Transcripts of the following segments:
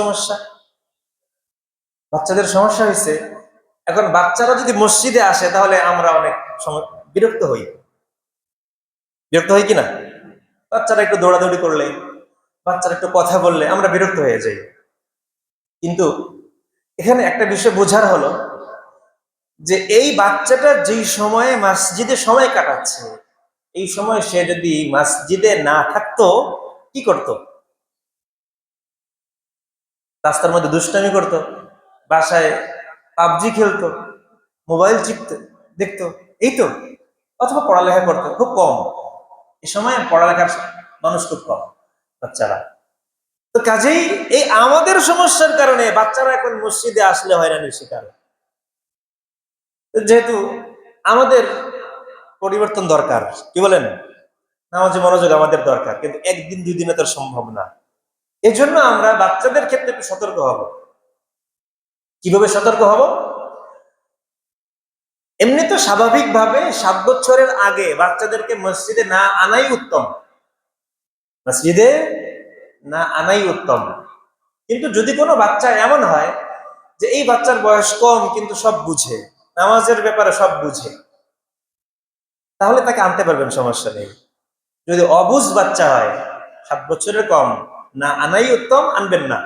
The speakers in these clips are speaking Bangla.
সমস্যা, বাচ্চাদের সমস্যা হয়েছে। এখন বাচ্চারা যদি মসজিদে আসে তাহলে আমরা অনেক বিরক্ত হই। বিরক্ত হই কিনা? বাচ্চারা একটু দৌড়াদৌড়ি করলে, বাচ্চারা একটু কথা বললে আমরা বিরক্ত হয়ে যাই। কিন্তু এখানে একটা বিষয় বোঝার হলো যে এই বাচ্চাটা যেই সময়ে মসজিদে সময় কাটাচ্ছে, এই সময় সে যদি মসজিদে না থাকতো কি করত? রাস্তার মধ্যে দুষ্টামি করতো, বাসায় পাবজি খেলতো, মোবাইল চিপতো, দেখতো, এই তো। অথবা পড়ালেখা করতো খুব কম। এই সময় পড়ালেখার মানুষ খুব কম, বাচ্চারা। তো কাজেই এই আমাদের সমস্যার কারণে বাচ্চারা এখন মসজিদে আসলে হয়রানির শিকার। যেহেতু আমাদের পরিবর্তন দরকার, কি বলেন? নামাজে মনোযোগ আমাদের দরকার, কিন্তু একদিন দুই দিনে তো সম্ভব না। এজন্য আমরা বাচ্চাদের ক্ষেত্রে একটু সতর্ক হব। কিভাবে সতর্ক হব? এমনি তো স্বাভাবিকভাবে 7 বছরের আগে বাচ্চাদেরকে মসজিদে না আনাই উত্তম, মসজিদে না আনাই উত্তম। কিন্তু যদি কোনো বাচ্চা এমন হয় যে এই বাচ্চার বয়স কম কিন্তু সব বুঝে, নামাজের ব্যাপারে সব বুঝে, তাহলে তাকে আনতে পারবেন, সমস্যা নেই। যদি অবুঝ বাচ্চা হয়, 7 বছরের কম, না আনাই উত্তম, আনবেন না।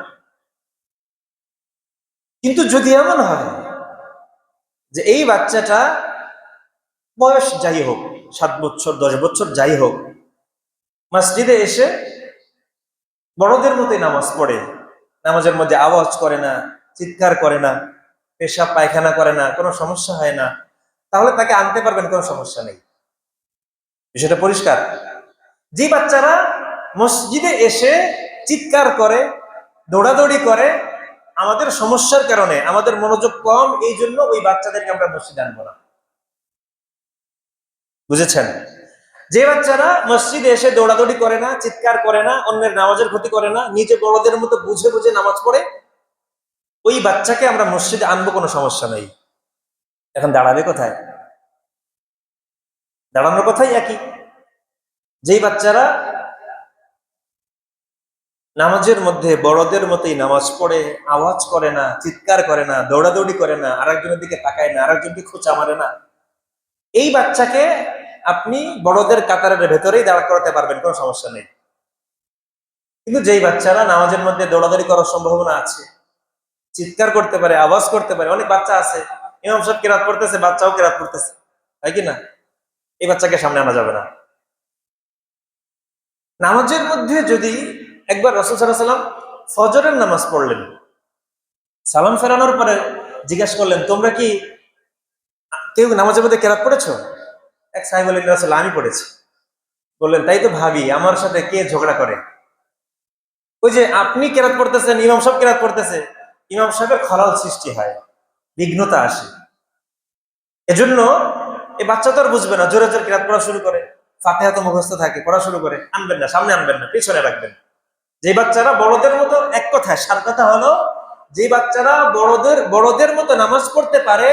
কিন্তু যদি এমন হয় যে এই বাচ্চাটা বয়স যাই হোক, 7 বছর 10 বছর যাই হোক, মসজিদে এসে বড়দের মতোই নামাজ পড়ে, নামাজের মধ্যে আওয়াজ করে না, চিৎকার করে না, পেশাব পায়খানা করে না, কোনো সমস্যা হয় না, তাহলে তাকে আনতে পারবেন, কোনো সমস্যা নেই। বিষয়টা পরিষ্কার? যে বাচ্চারা মসজিদে এসে চিৎকার করে, দৌড়াদৌড়ি করে, আমাদের সমস্যার কারণে, আমাদের মনোযোগ কম, এই জন্য ওই বাচ্চাদেরকে আমরা মসজিদে আনবো না। বুঝেছেন? যে বাচ্চারা মসজিদে এসে দৌড়াদৌড়ি করে না, চিৎকার করে না, অন্যের নামাজের ক্ষতি করে না, নিজে বড়দের মতো বুঝে বুঝে নামাজ পড়ে, ওই বাচ্চাকে আমরা মসজিদে আনবো, কোনো সমস্যা নেই। এখন দাঁড়াবে কোথায়? দাঁড়ানোর কথাই একই। যেই বাচ্চারা নামাজের মধ্যে বড়দের মতোই নামাজ পড়ে, আওয়াজ করে না, চিৎকার করে না, দৌড়াদৌড়ি করে না, আরেকজনের দিকে তাকায় না, আরেকজনকে খোঁচা মারে না, এই বাচ্চাকে আপনি বড়দের কাতারের ভেতরেই দাঁড় করাতে পারবেন, কোনো সমস্যা নেই। কিন্তু যেই বাচ্চারা নামাজের মধ্যে দৌড়াদৌড়ি করার সম্ভাবনা আছে, চিৎকার করতে পারে, আওয়াজ করতে পারে, অনেক বাচ্চা আছে, ইমাম সাহেব কেরাত পড়তেছে, বাচ্চাও কেরাত পড়তেছে, তাই কি না? এই বাচ্চাকে সামনে আনা যাবে না। নামাজের মধ্যে যদি একবার রাসূল সাল্লাল্লাহু আলাইহি ওয়াসাল্লাম ফজরের নামাজ পড়লেন, সালাম ফেরানোর পরে জিজ্ঞাসা করলেন, তোমরা কি কেউ নামাজের মধ্যে কেরাত পড়েছো? এক সাহেব বললেন, রাসূল আমি পড়েছি। বললেন, তাই তো ভাবি আমার সাথে কে ঝগড়া করে। ওই যে আপনি কেরাত পড়তেছেন, ইমাম সাহেব কেরাত পড়তেছে, ইমাম সাহেবের খলাল সৃষ্টি হয়, বিঘ্নতা আসে। এজন্য এই বাচ্চা তো আর বুঝবে না, জোরে জোরে কেরাত পড়া শুরু করে, ফাতিহা তো মুখস্থ থাকে, পড়া শুরু করে, আনবেন না, সামনে আনবেন না, পিছনে রাখবেন। যে বাচ্চারা বড়দের মতো, এক কথায় সার কথা হলো, যে বাচ্চারা বড়দের মতো নামাজ পড়তে পারে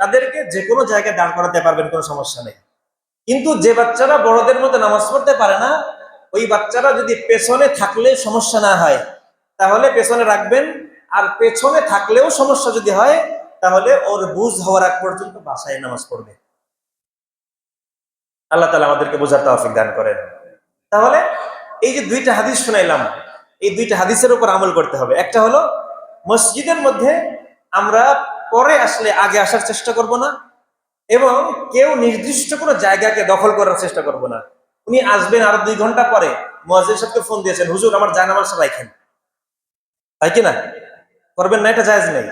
তাদেরকে যে কোনো জায়গায় দাঁড় করাতে পারবেন, কোনো সমস্যা নেই। কিন্তু যে বাচ্চারা বড়দের মতো নামাজ পড়তে পারে না, ওই বাচ্চারা যদি পেছনে থাকলে সমস্যা না হয় তাহলে পেছনে রাখবেন। আর পেছনে থাকলেও সমস্যা যদি হয় তাহলে ওর বুঝ হওয়ার আগ পর্যন্ত বাসায় নামাজ পড়বে। আল্লাহ তাআলা আমাদেরকে বোঝার তৌফিক দান করেন। তাহলে এই যে দুইটা হাদিস শুনাইলাম, এই দুইটা হাদিসের উপর আমল করতে হবে। একটা হলো মসজিদের মধ্যে আমরা পরে আসলে আগে আসার চেষ্টা করব না, এবং কেউ নির্দিষ্ট কোনো জায়গাকে দখল করার চেষ্টা করব না। উনি আসবেন আরো 2 ঘন্টা পরে, মুয়াজ্জিন সাহেবকে ফোন দিয়েছেন, হুজুর আমার জানামাজটা রাখেন, তাই কিনা? করবেন না, এটা জায়েজ নেই।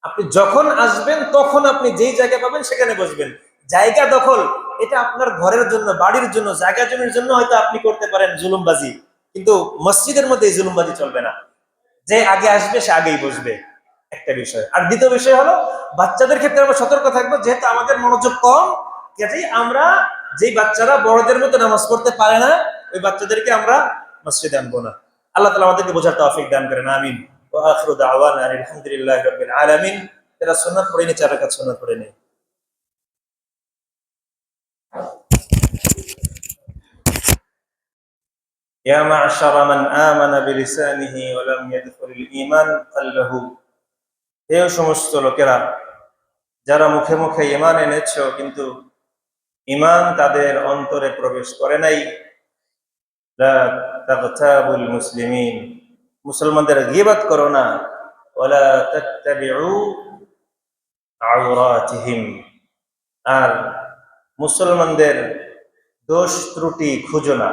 আপনি যখন আসবেন তখন আপনি যেই জায়গা পাবেন সেখানে বসবেন। জায়গা দখল, এটা আপনার ঘরের জন্য, বাড়ির জন্য, জায়গা জমির জন্য হয়তো আপনি করতে পারেন জুলুমবাজি, কিন্তু মসজিদের মধ্যে এই জুলুমবাজি চলবে না। যে আগে আসবে সে আগেই বসবে, একটা বিষয়। আর দ্বিতীয় বিষয় হলো বাচ্চাদের ক্ষেত্রে আমরা সতর্ক থাকবো, যেহেতু আমাদের মনোযোগ কম, কাজেই আমরা যেই বাচ্চারা বড়দের মতো নামাজ পড়তে পারে না ওই বাচ্চাদেরকে আমরা মসজিদে আনবো না। আল্লাহ তাআলা আমাদেরকে বোঝার তৌফিক দান করেন, আমিন। ওয়া আখিরু দাওয়ানা আলহামদুলিল্লাহি রাব্বিল আলামিন। যারা সুন্নাত পড়েনি 4 রাকাত সুন্নাত পড়ে নেই। ইয়া মা'শারা মান আমানা বিলিসানিহি ওয়া লাম ইয়াদখুলিল ঈমান কালবাহু, হে সমস্ত লোকেরা যারা মুখে মুখে ঈমান এনেছো কিন্তু ঈমান তাদের অন্তরে প্রবেশ করে নাই। লা তাগতাবুল মুসলিমিন, মুসলমানদের গীবত করো না। ওয়ালা তাত্তাবিউ আওরাতিহিম, আর মুসলমানদের দোষ ত্রুটি খুঁজো না।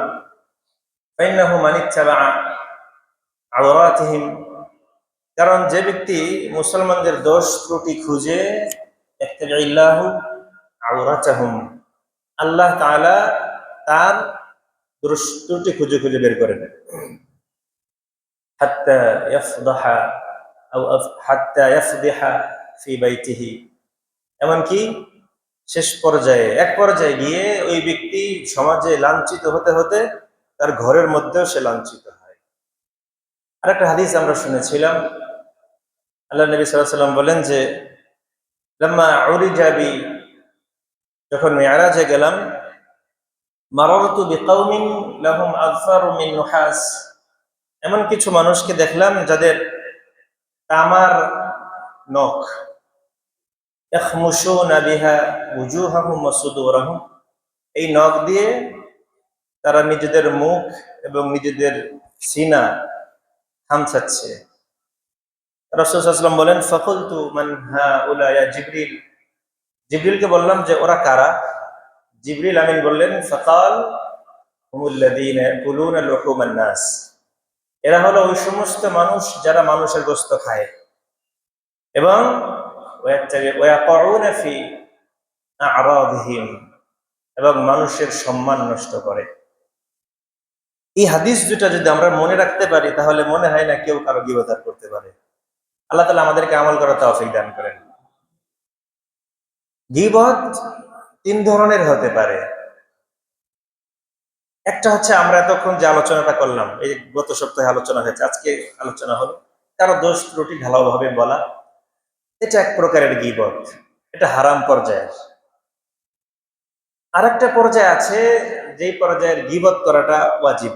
ফাইন্নাহু মান ইত্তাবা আওরাতিহিম, কারণ যে ব্যক্তি মুসলমানদের দোষ ত্রুটি খুঁজে, ইত্তাবিল্লাহু আওরাতাহুম, আল্লাহ তাআলা তার দোষ ত্রুটি খুঁজে খুঁজে বের করে নেন। হাত্তা ইয়াফদাহা আও হাত্তা ইয়াফদিহা ফি বাইতিহি, এমনকি শেষ পর্যায়ে এক পর্যায়ে গিয়ে ওই ব্যক্তি সমাজে লাঞ্ছিত হতে হতে তার ঘরের মধ্যেও সে লাঞ্ছিত হয়। আরেকটা হাদিস আমরা শুনেছিলাম, আল্লাহ নবী সাল্লাল্লাহু আলাইহি ওয়াসাল্লাম বলেন যে লাম্মা উরিজা বি, যখন মিরাজে গেলাম, মারারতু বিকাউমিন লাহুম আযফারু মিন নুহাস, এমন কিছু মানুষকে দেখলাম যাদের তামার নখ, ইয়াখমুশুনা বিহা উজুহাহুম ওয়া সুদুরহুম, এই নখ দিয়ে তারা নিজেদের মুখ এবং নিজেদের সিনা খামচাচ্ছে। রাসূল সাল্লাল্লাহু আলাইহি ওয়াসাল্লাম বলেন ফাকুলতু মান হাউলা ইয়া জিবরিল, জিবরিলকে বললাম যে ওরা কারা? জিবরিল আমিন বললেন ফাকাল হুমুল্লাযীনা ইয়াকুলুনা লুহুমান নাস, এরা হলো ওই সমস্ত মানুষ যারা মানুষের গোশত খায় এবং ওয়ায়াকুনা ফি আ'রাদিহিম, এবং মানুষের সম্মান নষ্ট করে। এই হাদিস দুটা যদি আমরা মনে রাখতে পারি তাহলে মনে হয় না কেউ কারো গীবত করতে পারে। আল্লাহ তাআলা আমাদেরকে আমল করার তৌফিক দান করেন। গীবত তিন ধরনের হতে পারে। একটা হচ্ছে আমরা এতক্ষণ যে আলোচনাটা করলাম, এই গত সপ্তাহে আলোচনা হয়েছে, আজকে আলোচনা হলো, কারো দোষ ত্রুটি ঢালাওভাবে বলা, এটা এক প্রকারের গীবত, এটা হারাম পর্যায়ের। আরেকটা পর্যায়ে আছে যেই পর্যায়ের গীবত করাটা ওয়াজিব।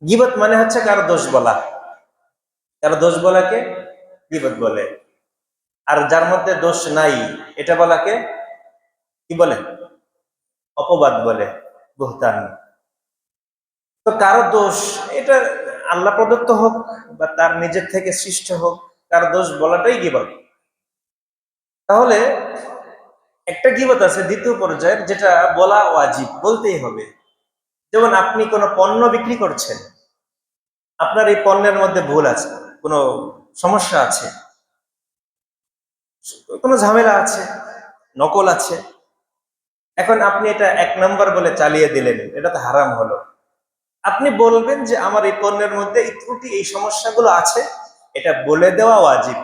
গীবত মানে হচ্ছে কারো দোষ বলা, কারো দোষ বলাকে গীবত বলে। আর যার মধ্যে দোষ নাই এটা বলাকে কি বলে? অপবাদ বলে, বুহতান। তো কারো দোষ, এটা আল্লাহ প্রদত্ত হোক বা তার নিজের থেকে সৃষ্ট হোক, কারো দোষ বলাটাই গীবত। তাহলে একটা গীবত আছে দ্বিতীয় পর্যায়ের, যেটা বলা ওয়াজিব, বলতেই হবে। যেমন আপনি কোনো পণ্য বিক্রি করছেন, আপনার এই পণ্যের মধ্যে ভুল আছে, কোনো সমস্যা আছে, কোনো ঝামেলা আছে, নকল আছে, এখন আপনি এটা এক নম্বর বলে চালিয়ে দিলেন, এটা তো হারাম হলো। আপনি বলবেন যে আমার এই পণ্যের মধ্যে এই ত্রুটি, এই সমস্যাগুলো আছে, এটা বলে দেওয়া ওয়াজিব।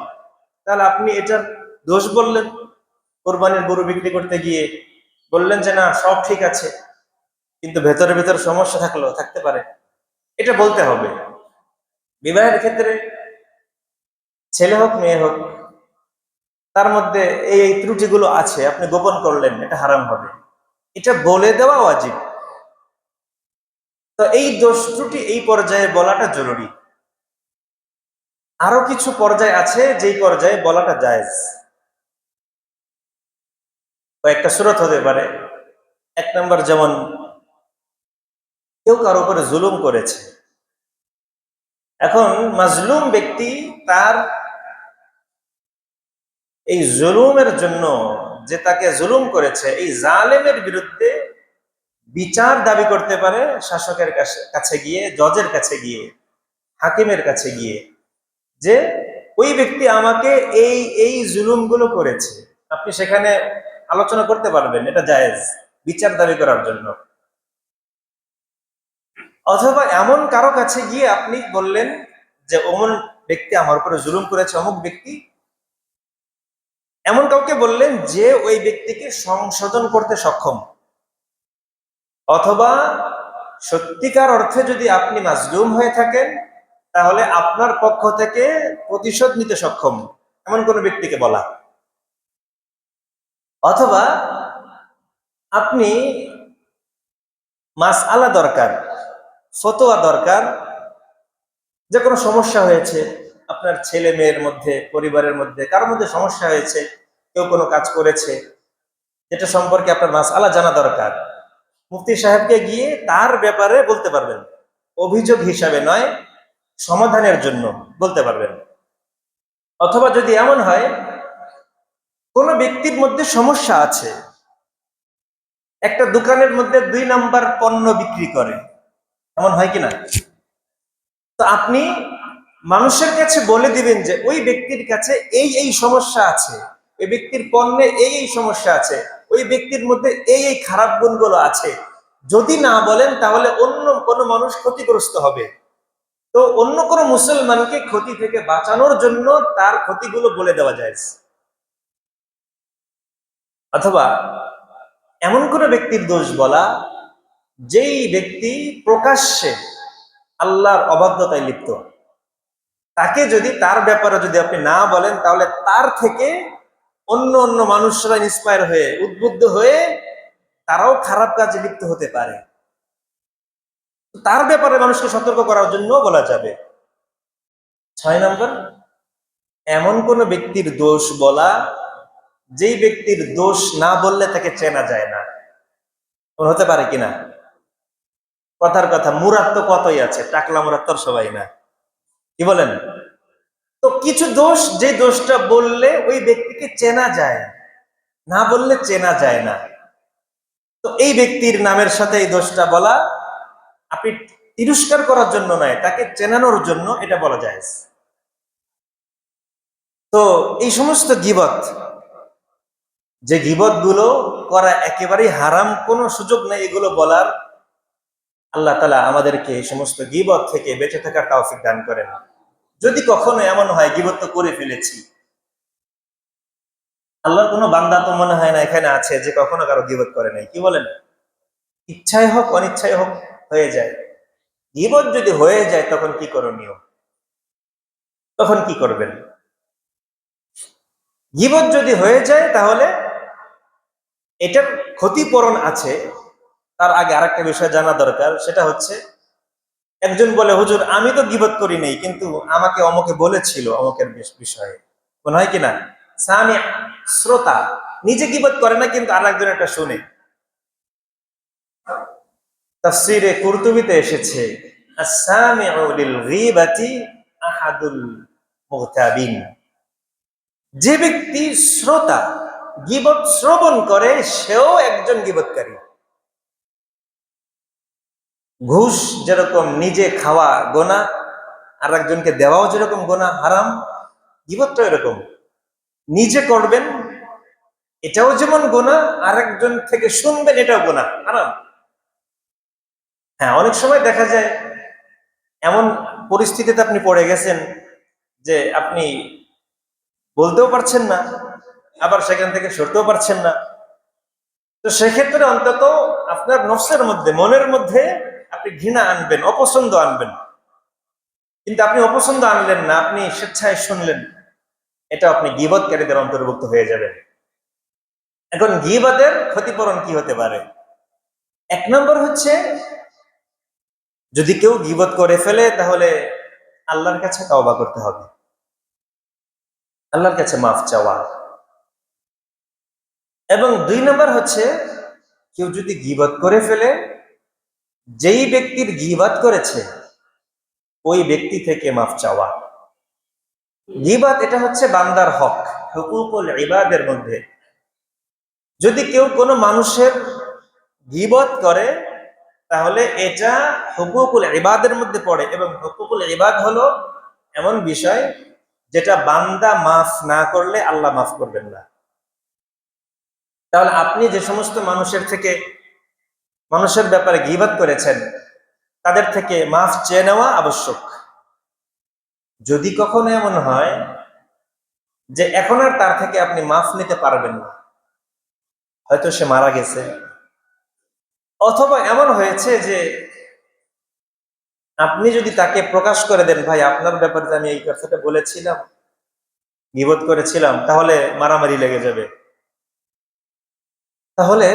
তাহলে আপনি এটার দোষ বললেন, কোরবানির গরু বিক্রি করতে গিয়ে বললেন যে না সব ঠিক আছে, কিন্তু ভেতরে ভেতরে সমস্যা থাকতে পারে, এটা বলতে হবে। বিবাহের ক্ষেত্রে ছেলে হোক মেয়ে হোক, তার মধ্যে এই ত্রুটিগুলো আছে, আপনি গোপন করলেন, এটা হারাম হবে, এটা বলে দেওয়া ওয়াজিব। তো এই দোষ ত্রুটি এই পর্যায়ে বলাটা জরুরি। আরো কিছু পর্যায় আছে যেই পর্যায়ে বলাটা জায়েজ। কয়েকটা সূরত হতে পারে। এক নম্বর, যেমন কেউ কারো উপরে জুলুম করেছে, এখন মাজলুম ব্যক্তি তার এই জুলুমের জন্য, যে তাকে জুলুম করেছে, এই জালেমের বিরুদ্ধে বিচার দাবি করতে পারে শাসকের কাছে গিয়ে, জজের কাছে গিয়ে, হাকিমের কাছে গিয়ে, যে ওই ব্যক্তি আমাকে এই এই জুলুমগুলো করেছে। আপনি সেখানে আলোচনা করতে পারবেন, এটা জায়েজ, বিচার দাবি করার জন্য। অথবা এমন কারো কাছে গিয়ে আপনি বললেন যে অমুক ব্যক্তি আমার উপরে জুলুম করেছে, অমুক ব্যক্তি, এমন কাউকে বললেন যে ওই ব্যক্তিকে সংশোধন করতে সক্ষম। অথবা সত্যিকার অর্থে যদি আপনি মাজলুম হয়ে থাকেন, তাহলে আপনার পক্ষ থেকে প্রতিশোধ নিতে সক্ষম, এমন কোন ব্যক্তিকে বলা। অথবা আপনি মাসআলা দরকার, ফতোয়া দরকার। যে কোনো সমস্যা হয়েছে আপনার ছেলে মেয়ের মধ্যে, পরিবারের মধ্যে কারোর মধ্যে সমস্যা হয়েছে, কেউ কোনো কাজ করেছে যেটা সম্পর্কে আপনার মাসআলা জানা দরকার, মুফতি সাহেবকে গিয়ে তার ব্যাপারে বলতে পারবেন, অভিযোগ হিসাবে নয়, সমাধানের জন্য বলতে পারবেন। অথবা যদি এমন হয় কোনো ব্যক্তির মধ্যে সমস্যা আছে, একটা দোকানের মধ্যে 2 নাম্বার পণ্য বিক্রি করে, এমন হয় কিনা? তো আপনি মানুষের কাছে বলে দিবেন যে ওই ব্যক্তির কাছে এই এই সমস্যা আছে, ওই ব্যক্তির পণ্যে এই এই সমস্যা আছে, ওই ব্যক্তির মধ্যে এই এই খারাপ গুণগুলো আছে। যদি না বলেন তাহলে অন্য কোনো মানুষ ক্ষতিগ্রস্ত হবে। তো অন্য কোনো মুসলমানকে ক্ষতি থেকে বাঁচানোর জন্য তার ক্ষতিগুলো বলে দেওয়া যায়। অথবা এমন কোনো ব্যক্তির দোষ বলা যেই ব্যক্তি প্রকাশ্যে আল্লাহর অবাধ্যতায় লিপ্ত, তাকে যদি তার ব্যাপারে যদি আপনি না বলেন তাহলে তার থেকে অন্য অন্য মানুষরা ইন্সপায়ার হয়ে, উদ্বুদ্ধ হয়ে তারাও খারাপ কাজে লিপ্ত হতে পারে। তার ব্যাপারে মানুষকে সতর্ক করার জন্য বলা যাবে। 6 নম্বর, এমন কোন ব্যক্তির দোষ বলা যেই ব্যক্তির দোষ না বললে তাকে চেনা যায় না। হতে পারে কিনা? কথার কথা, মুরাদ তো কতই আছে, টাকলা মুরাদ তো সবাই না, কি বলেন? তো কিছু দোষ, যে দোষটা বললে ওই ব্যক্তিকে চেনা যায়, না বললে চেনা যায় না। তো এই ব্যক্তির নামের সাথে এই দোষটা বলা আপনি তিরস্কার করার জন্য নয়, তাকে চেনানোর জন্য এটা বলা যায়। তো এই সমস্ত গীবত, যে গীবত গুলো করা একেবারেই হারাম, কোনো সুযোগ নেই এগুলো বলার, আল্লাহ তাআলা আমাদেরকে এই সমস্ত গীবত থেকে বেঁচে থাকার তৌফিক দান করেন। যদি কখনো এমন হয় গীবত তো করে ফেলেছি, আল্লাহর কোনো বান্দা তো মনে হয় না এখানে আছে যে কখনো কারো গীবত করে নাই, কি বলেন? ইচ্ছায় হোক অনিচ্ছায় হোক হয়ে যায়। গীবত যদি হয়ে যায় তখন কি করণীয়? তখন কি করবেন? গীবত যদি হয়ে যায় তাহলে এটার ক্ষতিপূরণ আছে। তার আগে আরেকটা বিষয় জানা দরকার, সেটা হচ্ছে একজন বলে, হুজুর আমি তো গীবত করি নাই, কিন্তু আমাকে অমুকে বলেছিল অমুকের বিষয়ে। মনে হয় কিনা? সামি, শ্রোতা, নিজে গীবত করে না কিন্তু আরেকজন একটা শুনে। তাফসীরে কুরতুবীতে এসেছে, আস-সামিউ লিল গীবাতি আহাদুল মুগতাবিন। যে ব্যক্তি শ্রোতা, গীবত শ্রবণ করে, সেও একজন গীবতকারী। ঘুষ যেরকম নিজে খাওয়া গোনাহ, আর একজনকে দেওয়াও যেরকম গোনাহ হারাম, গীবতটা এরকম। নিজে করবেন এটাও যেমন গোনাহ, আরেকজন থেকে শুনবেন এটাও গোনাহ, হারাম। হ্যাঁ, অনেক সময় দেখা যায় এমন পরিস্থিতিতে আপনি পড়ে গেছেন যে আপনি বলতেও পারছেন না, আবার সেখান থেকে সরতেও পারছেন না। তো সেক্ষেত্রে অন্তত আপনার নফসের মধ্যে, মনের মধ্যে আপনি ঘৃণা আনবেন, অপছন্দ আনবেন। কিন্তু আপনি অপছন্দ আনলেন না, আপনি স্বেচ্ছায় শুনলেন, এটা আপনি গীবতকারীদের অন্তর্ভুক্ত হয়ে যাবেন। এখন গীবতের ক্ষতিপূরণ কি হতে পারে? 1 নম্বর হচ্ছে, যদি কেউ গীবত করে ফেলে তাহলে আল্লাহর কাছে তওবা করতে হবে, আল্লাহর কাছে মাফ চাওয়া। এবং 2 নম্বর হচ্ছে, কেউ যদি গীবত করে ফেলে, যেই ব্যক্তির গীবত করেছে ওই ব্যক্তি থেকে মাফ চাওয়া। গীবত এটা হচ্ছে বান্দার হক, হুকুকুল ইবাদের মধ্যে। যদি কেউ কোনো মানুষের গীবত করে তাহলে এটা হুকুকুল ইবাদের মধ্যে পড়ে, এবং হুকুকুল ইবাদ হলো এমন বিষয় যেটা বান্দা মাফ না করলে আল্লাহ মাফ করবেন না। তাহলে আপনি যে সমস্ত মানুষের ব্যাপারে গীবত করেছেন, তাদের থেকে মাফ চেয়ে নেওয়া আবশ্যক। যদি কখনো এমন হয় যে এখন আর তার থেকে আপনি মাফ নিতে পারবেন না, হয়তো সে মারা গেছে, অথবা এমন হয়েছে যে আপনি যদি তাকে প্রকাশ করে দেন, ভাই আপনার ব্যাপারে আমি এই কথাটা বলেছিলাম, গীবত করেছিলাম, তাহলে মারামারি লেগে যাবে, তাহলে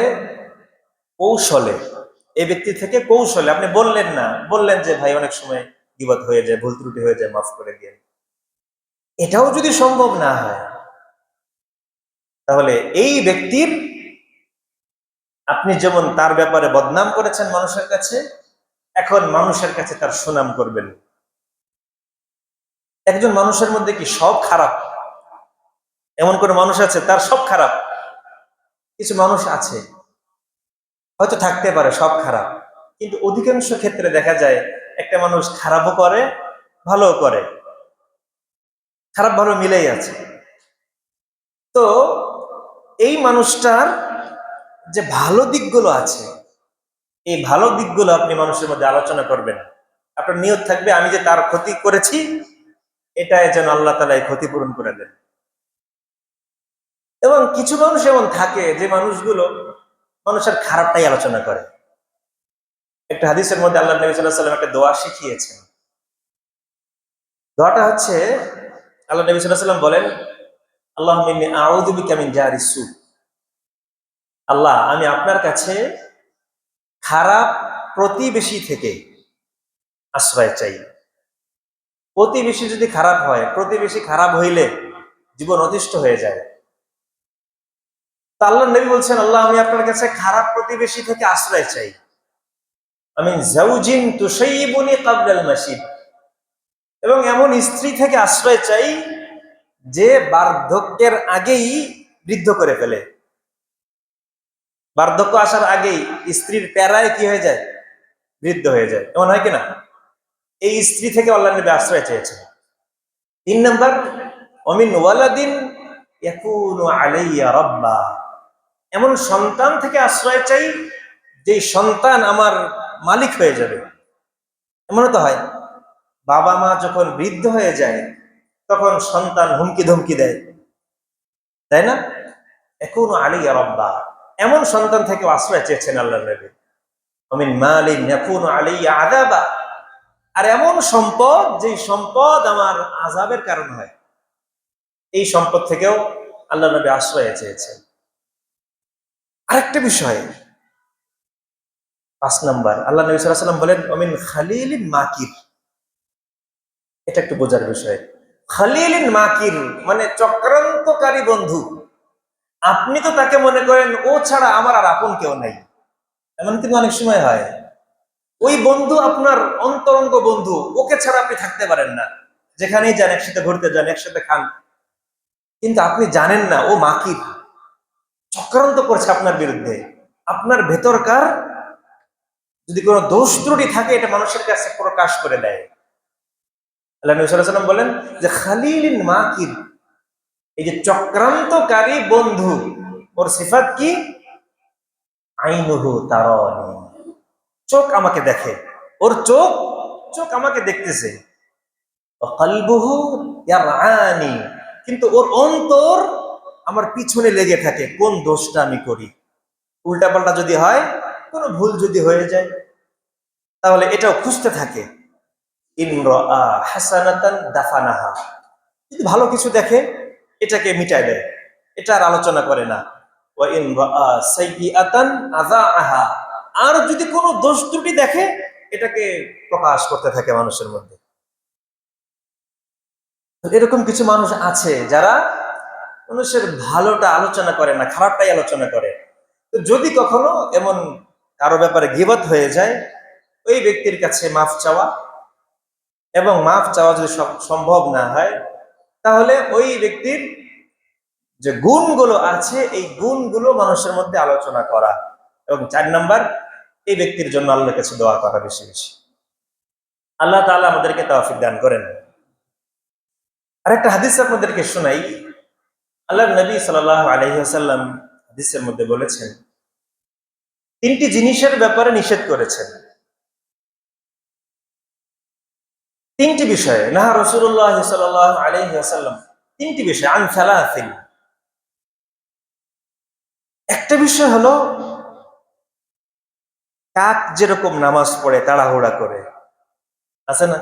কৌশলে এই ব্যক্তি থেকে কৌশলে আপনি বললেন না, বললেন যে ভাই অনেক সময় গীবত হয়ে যায়, ভুল ত্রুটি হয়ে যায়, মাফ করে দিয়ে, এটাও যদি সম্ভব না হয়, তাহলে এই ব্যক্তির আপনি যেমন তার ব্যাপারে বদনাম করেছেন মানুষের কাছে, এখন মানুষের কাছে তার সুনাম করবেন। একজন মানুষের মধ্যে কি সব খারাপ? এমন কোন মানুষ আছে তার সব খারাপ? কিছু মানুষ আছে, হয়তো থাকতে পারে সব খারাপ, কিন্তু অধিকাংশ ক্ষেত্রে দেখা যায় একটা মানুষ খারাপও করে, ভালোও করে, খারাপ ভালো মিলেই আছে। তো এই মানুষটার যে ভালো দিকগুলো আছে, এই ভালো দিকগুলো আপনি মানুষের মধ্যে আলোচনা করবেন। আপনার নিয়ত থাকবে আমি যে তার ক্ষতি করেছি, এটাই যেন আল্লাহ তাআলা এই ক্ষতিপূরণ করে দেন। এবং কিছু মানুষ এমন থাকে যে মানুষগুলো মানুষের খারাপটাই আলোচনা করে। একটা হাদিসের মধ্যে আল্লাহ নবী সাল্লাল্লাহু আলাইহি ওয়াসাল্লাম একটা দোয়া শিখিয়েছেন। দোয়াটা হচ্ছে, আল্লাহ নবী সাল্লাল্লাহু আলাইহি ওয়াসাল্লাম বলেন, আল্লাহুম্মা ইন্নী আউযু বিকা মিন জারিস সু। আল্লাহ, আমি আপনার কাছে খারাপ প্রতিবেশী থেকে আশ্রয় চাই। প্রতিবেশী যদি খারাপ হয়, প্রতিবেশী খারাপ হইলে জীবন অতিষ্ঠ হয়ে যায়। তা আল্লাহ নবী বলছেন, আল্লাহ, আমি আপনার কাছে খারাপ প্রতিবেশী থেকে আশ্রয় চাই। আমি জাউজিন তুসাইয়িবুনি ক্বাবলাল মাসিব, এবং এমন স্ত্রী থেকে আশ্রয় চাই যে বার্ধক্যের আগেই বৃদ্ধ করে ফেলে। বার্ধক্য আসার আগেই স্ত্রীর প্যারায় কি হয়ে যায়? বৃদ্ধ হয়ে যায়। এমন হয় কিনা? এই স্ত্রী থেকে আল্লাহ নবী আশ্রয় চেয়েছেন। 3 নাম্বার, অমিন ওয়ালাদিন ইয়াকুনু আলাইয়া রাব্বা, এমন সন্তান থেকে আশ্রয় চাই যে সন্তান আমার মালিক হয়ে যাবে। এমনও তো হয়, বাবা মা যখন বৃদ্ধ হয়ে যায় তখন সন্তান হুমকি ধমকি দেয়, তাই না? ইয়াকুনু আলাইয়া রাব্বা, এমন সন্তান থেকে আশ্রয় চেয়েছেন আল্লাহ নবী। অমিন মালিন ইয়াকুনু আলাইয়া আযাবা, আর এমন সম্পদ যে সম্পদ আমার আযাবের কারণ হয়, এই সম্পদ থেকেও আল্লাহ নবী আশ্রয় চেয়েছেন। আরেকটা বিষয়, 5 নাম্বার, আল্লাহ নবী সাল্লাল্লাহু আলাইহি ওয়াসাল্লাম বলেন, অমিন খালিলিন মাকির। এটা একটু বোঝার বিষয়। খালিলিন মাকির মানে চক্রান্তকারী বন্ধু। আপনি তো তাকে মনে করেন ও ছাড়া আমার আর আপন কেউ নাই, এমন কিন্তু অনেক সময় হয়। ওই বন্ধু আপনার অন্তরঙ্গ বন্ধু, ওকে ছাড়া আপনি থাকতে পারেন না, যেখানেই যান একসাথে ঘুরতে যান, একসাথে খান, কিন্তু আপনি জানেন না ও মাকির, চক্রান্ত করছে আপনার বিরুদ্ধে। আপনার ভেতরকার যদি কোনো দোষ ত্রুটি থাকে, এটা মানুষের কাছে প্রকাশ করে দেয়। আল্লাহ নবী সাল্লাল্লাহু আলাইহি ওয়াসাল্লাম বলেন যে খালিলিন মাকির, এই যে চক্রান্তকারী বন্ধু, ওর সিফাত কি? আইনুহু তারানি, চোখ আমাকে দেখে, ওর চোখ চোখ আমাকে দেখতেছে। কালবুহু ইয়ারআনি, কিন্তু ওর অন্তর আমার পিছনে লেগে থাকে, কোন দোষটা আমি করি। উল্টাপাল্টা যদি হয়, কোনো ভুল যদি হয়ে যায়, তাহলে এটাও খুঁজতে থাকে। ইনরা হাসানাতান দাফানাহা, যদি ভালো কিছু দেখে এটাকে মিটায় দেয়, এটা আর আলোচনা করে না। ওয়া ইনরা সাইয়্যাতান আযাআহা, আর যদি কোনো দোষ ত্রুটি দেখে এটাকে প্রকাশ করতে থাকে মানুষের মধ্যে। এরকম কিছু মানুষ আছে যারা মানুষের ভালোটা আলোচনা করে না, খারাপটাই আলোচনা করে। তো যদি কখনো এমন কারো ব্যাপারে গীবত হয়ে যায়, ওই ব্যক্তির কাছে মাফ চাওয়া, এবং মাফ চাওয়া যদি সম্ভব না হয়, তাহলে ওই ব্যক্তির যে গুণগুলো আছে এই গুণগুলো মানুষের মধ্যে আলোচনা করা। এবং 4 নাম্বার, এই ব্যক্তির জন্য আল্লাহর কাছে দোয়া করা বেশি বেশি। আল্লাহ তাআলা আমাদেরকে তৌফিক দান করেন। আরেকটা হাদিস আপনাদেরকে শোনাই। আল্লাহর নবী সাল্লাল্লাহু আলাইহি ওয়াসাল্লাম হাদিসের মধ্যে বলেছেন, 3টি জিনিসের ব্যাপারে নিষেধ করেছেন। 3টি বিষয়ে নাহা রাসূলুল্লাহ সাল্লাল্লাহু আলাইহি ওয়াসাল্লাম, 3টি বিষয়, আন সালাসিন। একটা বিষয় হলো, কাক যেরকম নামাজ পড়ে তাড়াহুড়া করে, আছে না?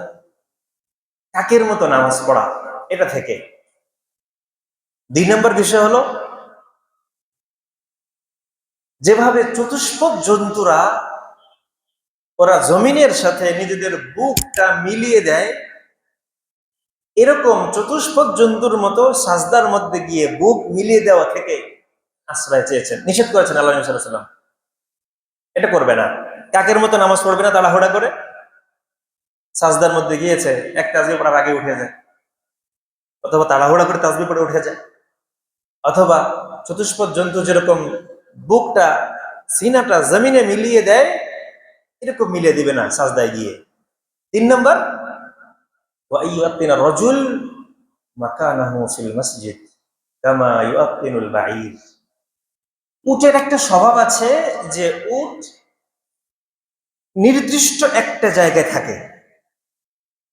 কাকের মতো নামাজ পড়া, এটা থেকে। 2 নম্বর বিষয় হলো, যেভাবে চতুষ্পদ জন্তুরা ওরা জমিনের সাথে নিজেদের বুকটা মিলিয়ে দেয়, এরকম চতুষ্পদ জন্তুর মতো সাজদার মধ্যে গিয়ে বুক মিলিয়ে দেওয়া থেকে আশ্রয় চেয়েছেন, নিষেধ করেছেন আল্লাহ নবী সাল্লাল্লাহু আলাইহি ওয়াসাল্লাম। এটা করবে না। কাকের মতো নামাজ পড়বে না তাড়াহুড়া করে, সাজদার মধ্যে গিয়েছে এক তাসবিহ পড়ার আগে উঠে যায়, অথবা তাড়াহুড়া করে তাসবিহ পড়ে উঠে যায়, অথবা চতুষ্পদ জন্তু যেরকম বুকটা সিনাটা জমিনে মিলিয়ে দেয় এরকম মিলিয়ে দিবে না সাজদায় গিয়ে। 3 নম্বর, ওয়া আইয়াতিনা রাজুল মাকানাহু ফিল মসজিদ কামা ইউআতিনুল বাঈর। উটের একটা স্বভাব আছে যে উট নির্দিষ্ট একটা জায়গায় থাকে।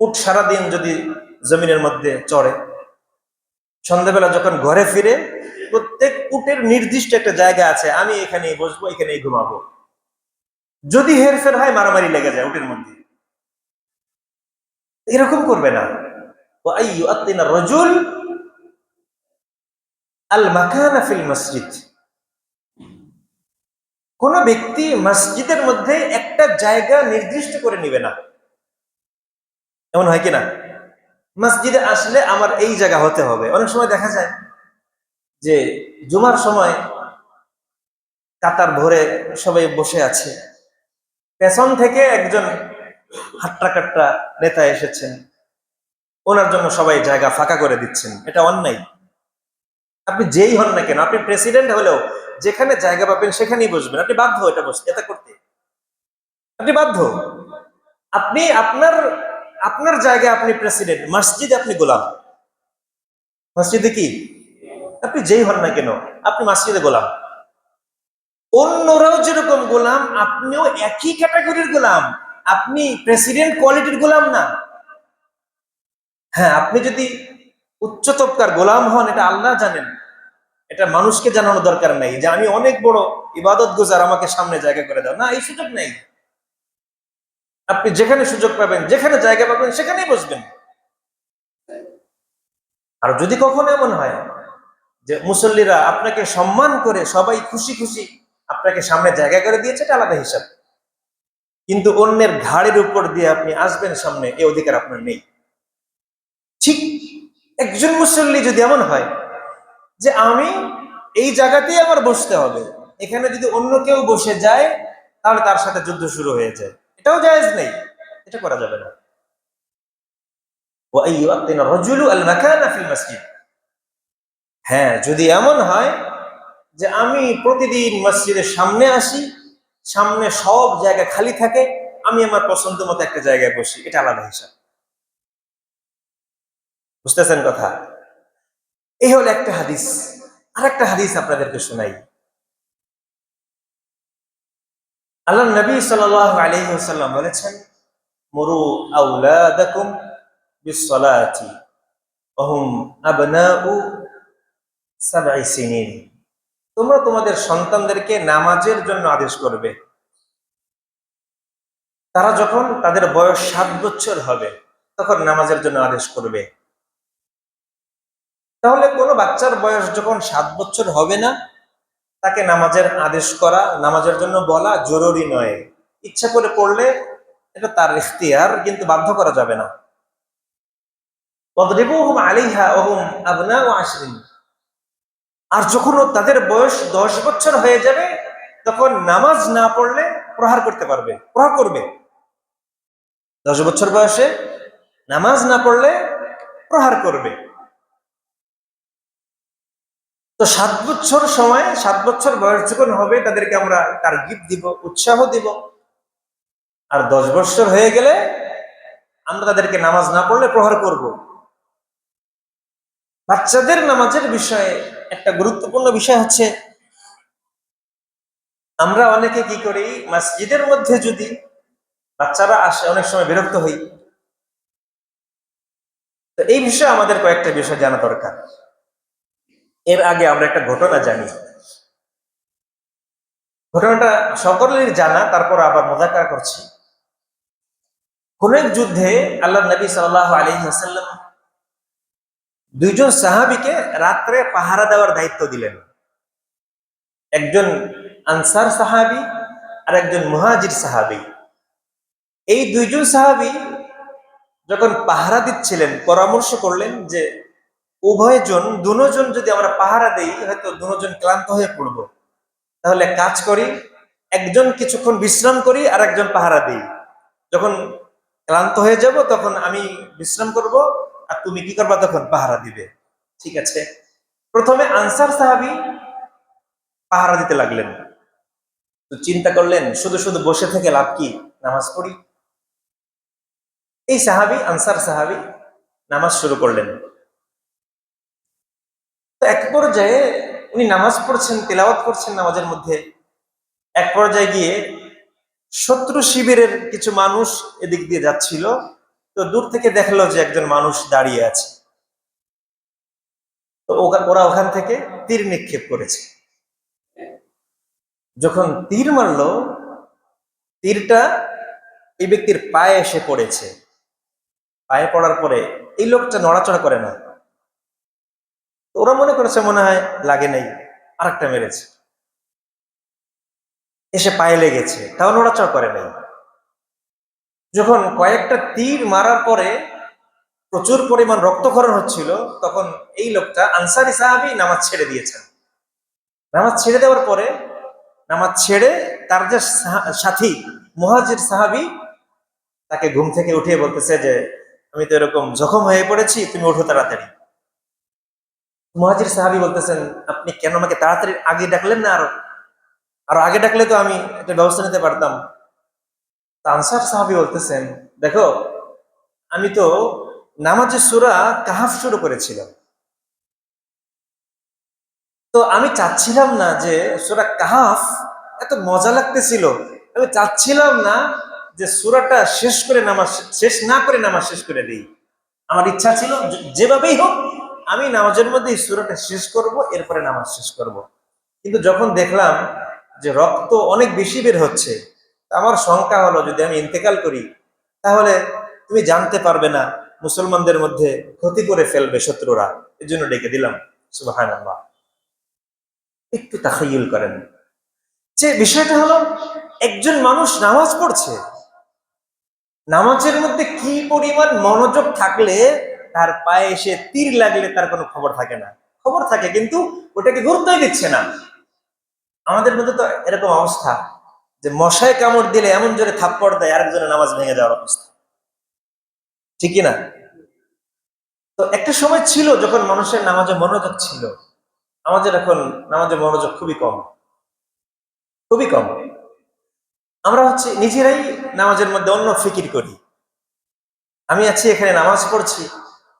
উট সারাদিন যদি জমিনের মধ্যে চড়ে, সন্ধ্যাবেলা যখন ঘরে ফিরে প্রত্যেক উটের নির্দিষ্ট একটা জায়গা আছে, আমি এখানেই বসবো, এখানেই ঘুমাবো। যদি হেরফের হয় মারামারি লেগে যায় উটের মধ্যে। এরকম করবে না। ওয়া আইয়ুআতিনা রাজুল আল মাকানা ফিল মসজিদ। কোন ব্যক্তি মসজিদের মধ্যে একটা জায়গা নির্দিষ্ট করে নিবে না। এমন হয় কিনা, মসজিদে আসলে আমার এই জায়গা হতে হবে। অনেক সময় দেখা যায় যে জুমার সময় কাতার ভরে সবাই বসে আছে, পেছন থেকে একজন হাট্টা কাট্টা নেতা এসেছেন, ওনার জন্য সবাই জায়গা ফাঁকা করে দিচ্ছেন। এটা অন্যায়। আপনি যেই হন না কেন, আপনি প্রেসিডেন্ট হলেও যেখানে জায়গা পাবেন সেখানেই বসবেন। আপনি বাধ্য এটা করতে, আপনি বাধ্য। আপনি আপনার আপনার জায়গায় আপনি প্রেসিডেন্ট, মসজিদে আপনি গোলাম। মসজিদে কি, আপনি যেই হন না কেন আপনি মসজিদে গোলাম। অন্যরাও যেরকম গোলাম আপনিও একই ক্যাটাগরির গোলাম। আপনি প্রেসিডেন্ট কোয়ালিটির গোলাম না। হ্যাঁ, আপনি যদি উচ্চ তবকার গোলাম হন এটা আল্লাহ জানেন, এটা মানুষকে জানানো দরকার নাই যে আমি অনেক বড় ইবাদত গুজার, আমাকে সামনে জায়গা করে দাও। না, এই সুযোগ নেই। আপনি যেখানে সুযোগ পাবেন, যেখানে জায়গা পাবেন সেখানেই বসবেন। আর যদি কখনো এমন হয় যে মুসল্লিরা আপনাকে সম্মান করে সবাই খুশি খুশি আপনাকে সামনে জায়গা করে দিয়েছে, এটা আলাদা হিসাব। কিন্তু অন্যের ঘাড়ের উপর দিয়ে আপনি আসবেন সামনে, এই অধিকার আপনার নেই। ঠিক একজন মুসল্লি যদি এমন হয় যে আমি এই জায়গাতেই আমার বসতে হবে, এখানে যদি অন্য কেউ বসে যায় তাহলে তার সাথে যুদ্ধ শুরু হয়ে যায়, এটাও জায়েজ নেই, এটা করা যাবে না। ওয়া আইয়ুআতিনা রাজুলু আল মাকানা ফিল মসজিদ। হ্যাঁ, যদি এমন হয় যে আমি প্রতিদিন মসজিদের সামনে আসি, সামনে সব জায়গা খালি থাকে, আমি আমার পছন্দ মতো একটা জায়গায় বসি, এটা আলাদা হিসাব। বুঝতেছেন কথা? এই হলো একটা হাদিস। আর একটা হাদিস আপনাদেরকে শোনাই। আল্লাহ নবী সাল্লাল্লাহু আলাইহি ওয়াসাল্লাম বলেছেন, মুরু আওলাদাকুম বিসসালাতি ওয়া হুম আবনাউ সাবঈ সিনিন। তোমরা তোমাদের সন্তানদেরকে নামাজের জন্য আদেশ করবে তারা যখন তাদের বয়স 7 বছর হবে, তখন নামাজের জন্য আদেশ করবে। তাহলে কোনো বাচ্চার বয়স যখন 7 বছর হবে না, তাকে নামাজের আদেশ করা, নামাজের জন্য বলা জরুরি নয়। ইচ্ছা করে পড়লে এটা তার ইখতিয়ার, কিন্তু বাধ্য করা যাবে না। ওয়াদরিবুহুম আলাইহা ওয়া হুম আবনাউ 10। আর যখন তাদের বয়স 10 বছর হয়ে যাবে, তখন নামাজ না পড়লে প্রহার করতে পারবে, প্রহার করবে। 10 বছর বয়সে নামাজ না পড়লে প্রহার করবে। তো 7 বছর সময়, 7 বছর বয়স যখন হবে তাদেরকে আমরা তারগিব দিব, উৎসাহ দিব। আর 10 বছর হয়ে গেলে আমরা তাদেরকে নামাজ না পড়লে প্রহার করব। বাচ্চাদের নামাজের বিষয়ে একটা গুরুত্বপূর্ণ বিষয় হচ্ছে, আমরা অনেকে কি করি, মসজিদের মধ্যে যদি বাচ্চারা আসে অনেক সময় বিরক্ত হই। তো এই বিষয়ে আমাদের কয়েকটা বিষয় জানা দরকার। এর আগে আমরা একটা ঘটনা জানি। ঘটনাটা সকলের জানা, তারপর আবার মুযাকারা করছি। কোন এক যুদ্ধে আল্লাহ নবী সাল্লাল্লাহু আলাইহি ওয়াসাল্লাম 2 জন সাহাবীকে রাত্রে পাহারা দেওয়ার দায়িত্ব দিলেন। একজন আনসার সাহাবী আর একজন মুহাজির সাহাবী। এই দুইজন সাহাবী যখন পাহারা দিচ্ছিলেন পরামর্শ করলেন যে উভয়জন দুজন যদি আমরা পাহারা দেই হয়তো দুজন ক্লান্ত হয়ে পড়ব, তাহলে কাজ করি একজন কিছুক্ষণ বিশ্রাম করি আর একজন পাহারা দিই। যখন ক্লান্ত হয়ে যাব তখন আমি বিশ্রাম করব আর তুমি কি করবা, তখন পাহারা দিবে। ঠিক আছে। প্রথমে আনসার সাহাবী পাহারা দিতে লাগলেন। তো চিন্তা করলেন শুধু শুধু বসে থেকে লাভ কি, নামাজ পড়ি। এই সাহাবী আনসার সাহাবী নামাজ শুরু করলেন। তো এক পর্যায়ে উনি নামাজ পড়ছেন, তেলাওয়াত করছেন নামাজের মধ্যে। এক পর্যায়ে গিয়ে শত্রু শিবিরের কিছু মানুষ এদিক দিয়ে যাচ্ছিল। তো দূর থেকে দেখলো যে একজন মানুষ দাঁড়িয়ে আছে। তো ওরা ওখান থেকে তীর নিক্ষেপ করেছে। যখন তীর মারলো, তীরটা এই ব্যক্তির পায়ে এসে পড়েছে। পায়ে পড়ার পরে এই লোকটা নড়াচড়া করে না। ওরা মনে করেছে মনে হয় লাগে নাই, আরেকটা মেরেছে, এসে পায়ে লেগেছে, তাও নড়াচড়া করে নাই। যখন কয়েকটা তীর মারার পরে প্রচুর পরিমাণ রক্তক্ষরণ হচ্ছিল, তখন এই লোকটা আনসারী সাহাবী নামাজ ছেড়ে দিয়েছেন। নামাজ ছেড়ে দেওয়ার পরে নামাজ ছেড়ে তার যে সাথী মুহাজির সাহাবী তাকে ঘুম থেকে উঠিয়ে বলতেছে যে আমি তো এরকম জখম হয়ে পড়েছি, তুমি ওঠো তাড়াতাড়ি। মুহাজির সাহাবী বলতেছেন আপনি কেন আমাকে তাড়াতাড়ি আগে ডাকলেন না, আরো আগে ডাকলে তো আমি একটা ব্যবস্থা নিতে পারতাম। আনসার সাহাবী বলতেছেন দেখো আমি তো নামাজে সূরা কাহাফ শুরু করেছিলাম, তো আমি চাচ্ছিলাম না যে সূরা কাহাফ এত মজা লাগতেছিল, আমি চাচ্ছিলাম না যে সূরাটা শেষ না করে নামাজ শেষ করে দিই। আমার ইচ্ছা ছিল যেভাবেই হোক আমি নামাজের মধ্যে এই সূরাটা শেষ করব, এরপরে নামাজ শেষ করব। কিন্তু যখন দেখলাম যে রক্ত অনেক বেশি বের হচ্ছে, আমার শঙ্কা হলো যদি আমি ইন্তেকাল করি তাহলে তুমি জানতে পারবে না, মুসলমানদের মধ্যে ক্ষতি করে ফেলবে শত্রুরা, এর জন্য ডেকে দিলাম। সুবহানাল্লাহ। একটু তাখায়ুল করেন যে বিষয়টা হলো একজন মানুষ নামাজ পড়ছে, নামাজের মধ্যে কি পরিমাণ মনোযোগ থাকলে তার পায়ে এসে তীর লাগলে তার কোনো খবর থাকে না। খবর থাকে কিন্তু ওটাকে গুরুত্বই দিচ্ছে না। আমাদের মধ্যে তো এরকম অবস্থা যে মশায় কামড় দিলে এমন জোরে থাপ্পড় দেয় আরেকজনের নামাজ ভেঙে যাওয়ার অবস্থা, ঠিক না? তো একটা সময় ছিল যখন মানুষের নামাজে মনোযোগ ছিল, আমাদের এখন নামাজে মনোযোগ খুবই কম, খুবই কম। আমরা হচ্ছে নিজেরাই নামাজের মধ্যে অন্য ফিকির করি। আমি আছি এখানে নামাজ পড়ছি,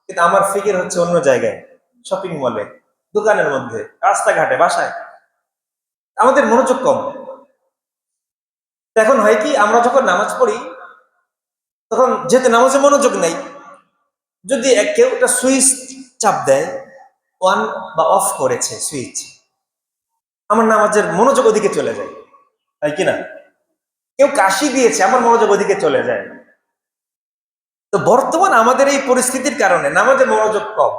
কিন্তু আমার ফিকির হচ্ছে অন্য জায়গায়, শপিং মলে, দোকানের মধ্যে, রাস্তাঘাটে, বাসায়। আমাদের মনোযোগ কম। এখন হয় কি আমরা যখন নামাজ পড়ি তখন যেহেতু নামাজে মনোযোগ নেই, যদি কেউ একটা সুইচ চাপ দেয়, অন বা অফ করেছে সুইচ, আমার নামাজের মনোযোগ ওদিকে চলে যায়, তাই কিনা? কেউ কাশি দিয়েছে, আমার মনোযোগ ওদিকে চলে যায়। তো বর্তমান আমাদের এই পরিস্থিতির কারণে নামাজে মনোযোগ কম।